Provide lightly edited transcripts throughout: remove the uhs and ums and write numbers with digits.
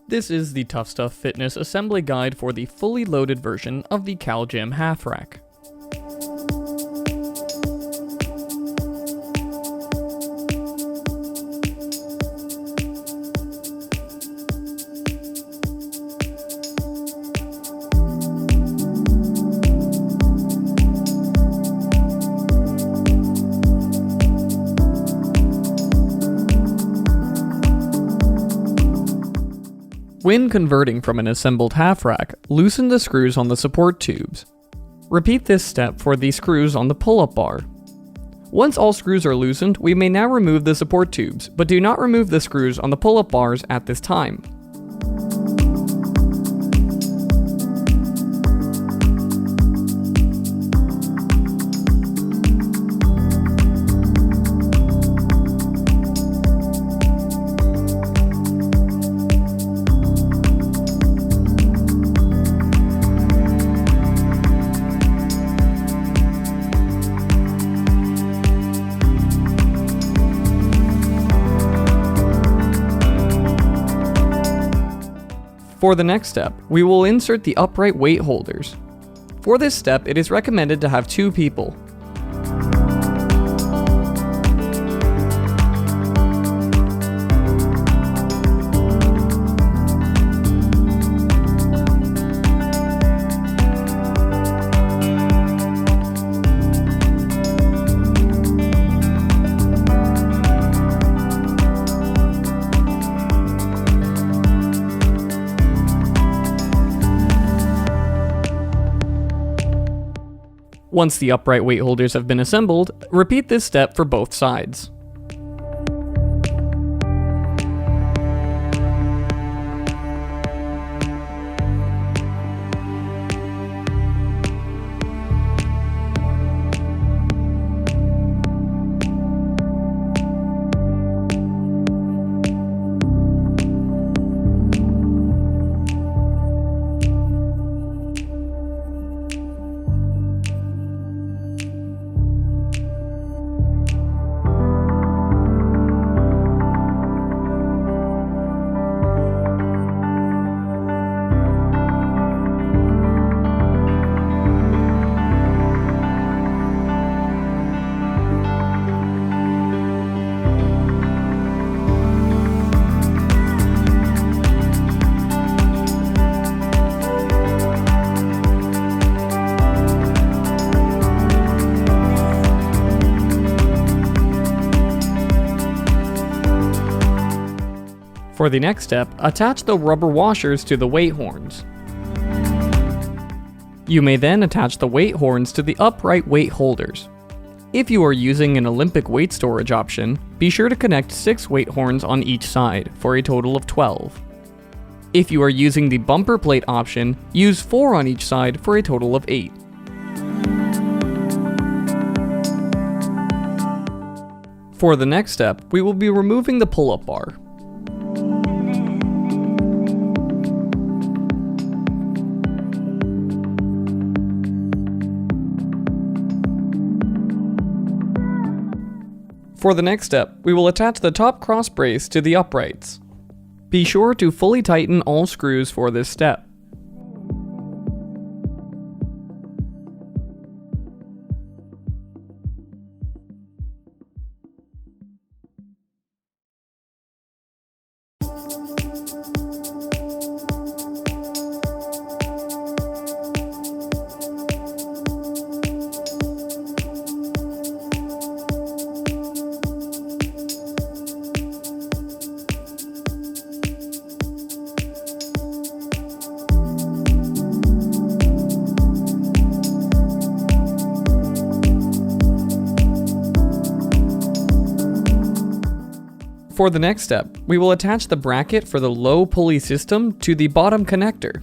This is the Tough Stuff Fitness assembly guide for the fully loaded version of the CALGYM half rack. When converting from an assembled half rack, loosen the screws on the support tubes. Repeat this step for the screws on the pull-up bar. Once all screws are loosened, we may now remove the support tubes, but do not remove the screws on the pull-up bars at this time. For the next step, we will insert the upright weight holders. For this step, it is recommended to have 2 people. Once the upright weight holders have been assembled, repeat this step for both sides. For the next step, attach the rubber washers to the weight horns. You may then attach the weight horns to the upright weight holders. If you are using an Olympic weight storage option, be sure to connect 6 weight horns on each side for a total of 12. If you are using the bumper plate option, use 4 on each side for a total of 8. For the next step, we will be removing the pull-up bar. For the next step, we will attach the top cross brace to the uprights. Be sure to fully tighten all screws for this step. For the next step, we will attach the bracket for the low pulley system to the bottom connector.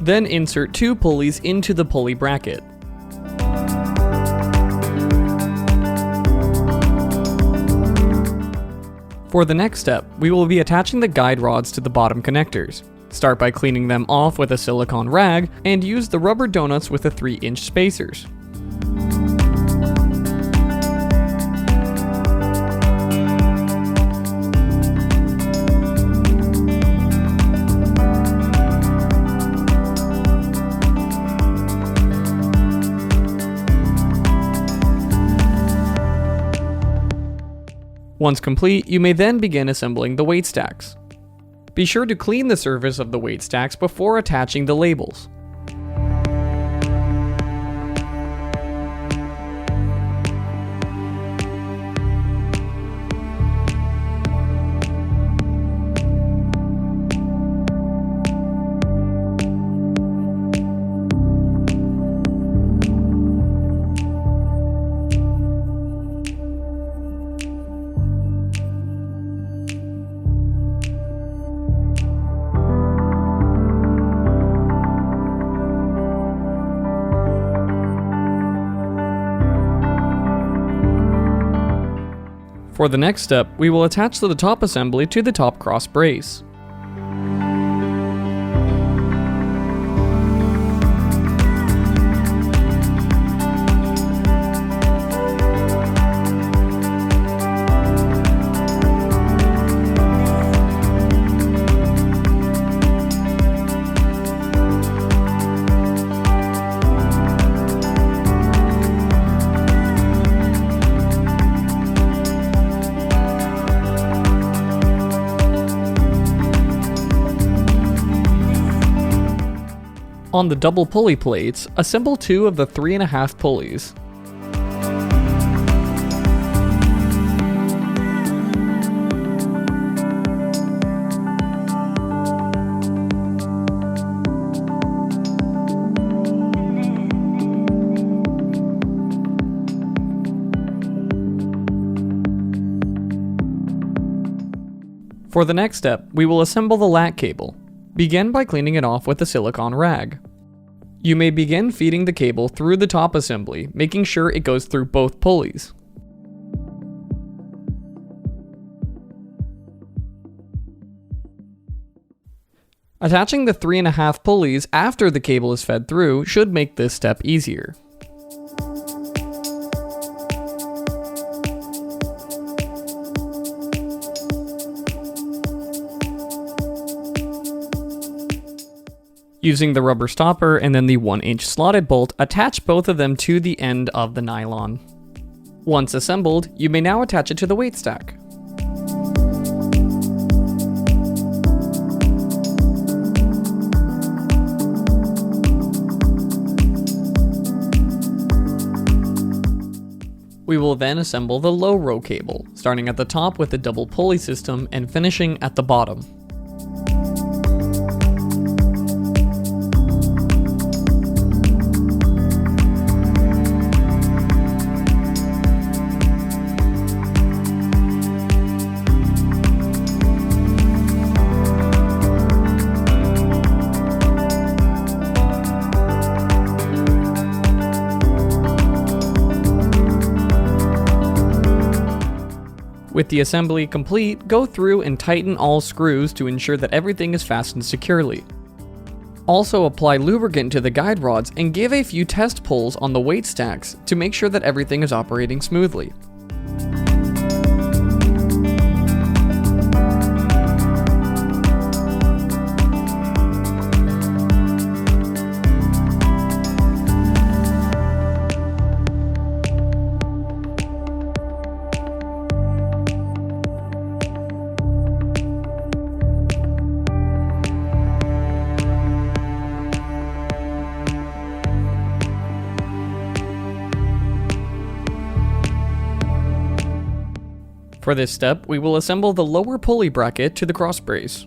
Then insert 2 pulleys into the pulley bracket. For the next step, we will be attaching the guide rods to the bottom connectors. Start by cleaning them off with a silicone rag and use the rubber donuts with the 3-inch spacers. Once complete, you may then begin assembling the weight stacks. Be sure to clean the surface of the weight stacks before attaching the labels. For the next step, we will attach the top assembly to the top cross brace. On the double pulley plates, assemble 2 of the 3.5 pulleys. For the next step, we will assemble the lat cable. Begin by cleaning it off with a silicone rag. You may begin feeding the cable through the top assembly, making sure it goes through both pulleys. Attaching the 3.5 pulleys after the cable is fed through should make this step easier. Using the rubber stopper and then the 1-inch slotted bolt, attach both of them to the end of the nylon. Once assembled, you may now attach it to the weight stack. We will then assemble the low row cable, starting at the top with the double pulley system and finishing at the bottom. With the assembly complete, go through and tighten all screws to ensure that everything is fastened securely. Also apply lubricant to the guide rods and give a few test pulls on the weight stacks to make sure that everything is operating smoothly. For this step, we will assemble the lower pulley bracket to the cross brace.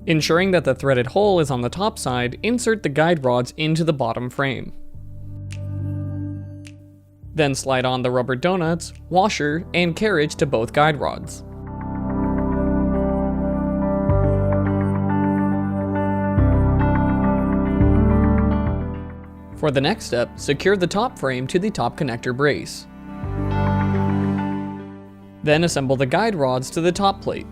Ensuring that the threaded hole is on the top side, insert the guide rods into the bottom frame. Then slide on the rubber donuts, washer, and carriage to both guide rods. For the next step, secure the top frame to the top connector brace. Then assemble the guide rods to the top plate.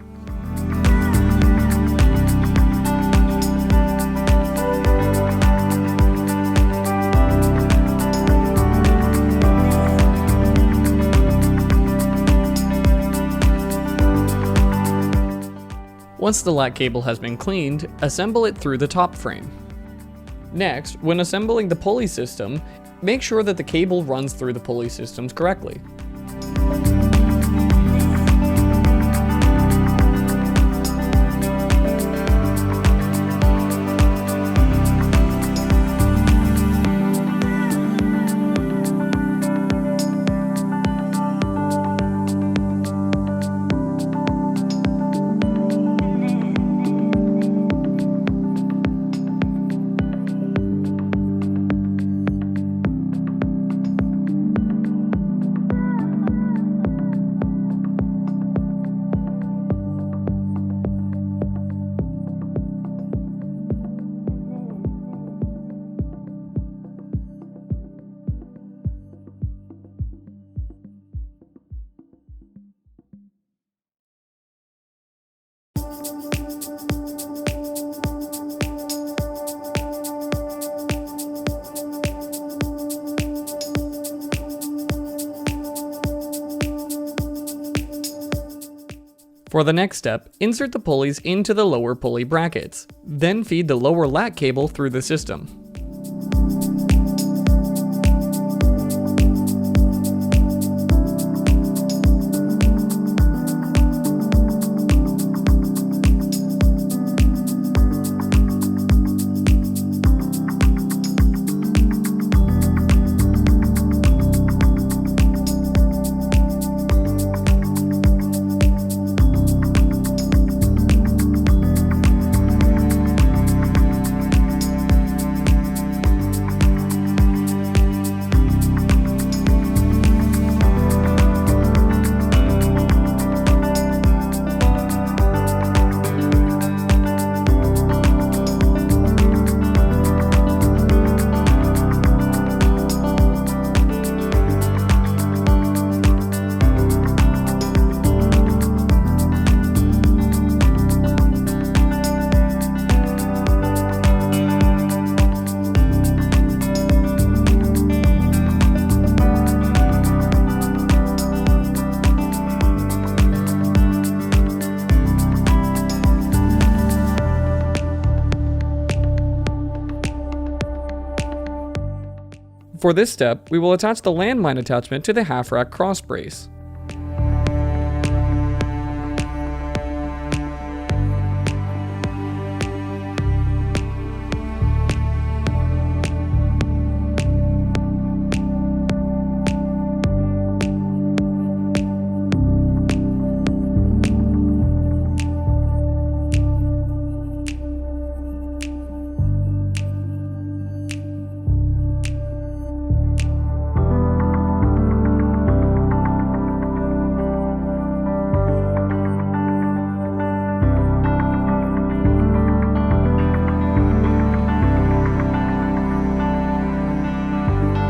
Once the lat cable has been cleaned, assemble it through the top frame. Next, when assembling the pulley system, make sure that the cable runs through the pulley systems correctly. For the next step, insert the pulleys into the lower pulley brackets. Then feed the lower lat cable through the system. For this step, we will attach the landmine attachment to the half rack cross brace.